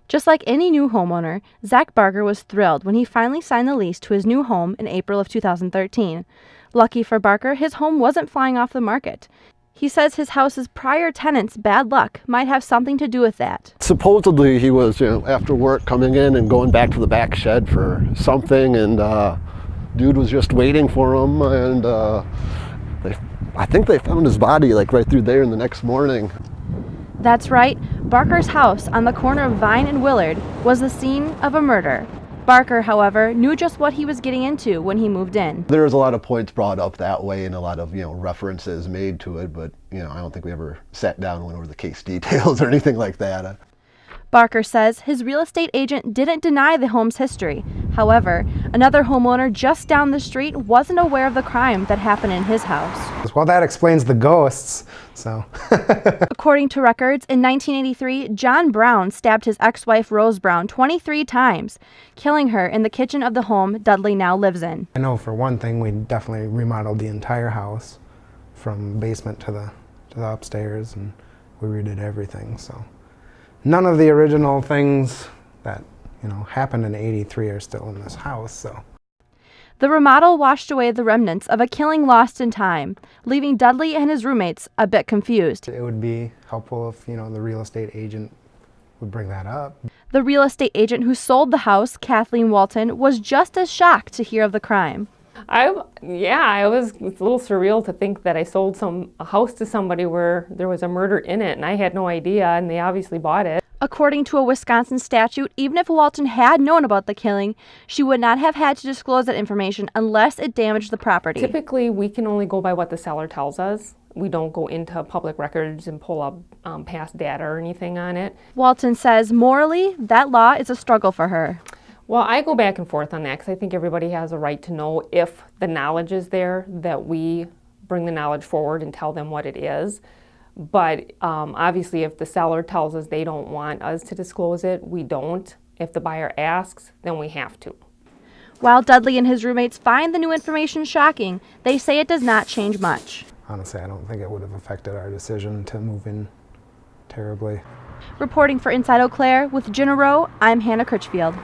Just like any new homeowner, Zach Barker was thrilled when he finally signed the lease to his new home in April of 2013. Lucky for Barker, his home wasn't flying off the market. He says his house's prior tenants' bad luck might have something to do with that. Supposedly he was, after work coming in and going back to the back shed for something, and dude was just waiting for him, and I think they found his body like right through there in the next morning. That's right, Barker's house on the corner of Vine and Willard was the scene of a murder. Barker, however, knew just what he was getting into when he moved in. There's a lot of points brought up that way and a lot of, references made to it, but, I don't think we ever sat down and went over the case details or anything like that. Barker says his real estate agent didn't deny the home's history. However, another homeowner just down the street wasn't aware of the crime that happened in his house. Well, that explains the ghosts, so. According to records, in 1983, John Brown stabbed his ex-wife Rose Brown 23 times, killing her in the kitchen of the home Dudley now lives in. I know for one thing, we definitely remodeled the entire house from basement to the upstairs, and we redid everything, so. None of the original things that, happened in '83 are still in this house, so. The remodel washed away the remnants of a killing lost in time, leaving Dudley and his roommates a bit confused. It would be helpful if, the real estate agent would bring that up. The real estate agent who sold the house, Kathleen Walton, was just as shocked to hear of the crime. It was a little surreal to think that I sold a house to somebody where there was a murder in it, and I had no idea, and they obviously bought it. According to a Wisconsin statute, even if Walton had known about the killing, she would not have had to disclose that information unless it damaged the property. Typically, we can only go by what the seller tells us. We don't go into public records and pull up past data or anything on it. Walton says morally, that law is a struggle for her. Well, I go back and forth on that because I think everybody has a right to know if the knowledge is there, that we bring the knowledge forward and tell them what it is. But obviously, if the seller tells us they don't want us to disclose it, we don't. If the buyer asks, then we have to. While Dudley and his roommates find the new information shocking, they say it does not change much. Honestly, I don't think it would have affected our decision to move in terribly. Reporting for Inside Eau Claire with Ginna, I'm Hannah Critchfield.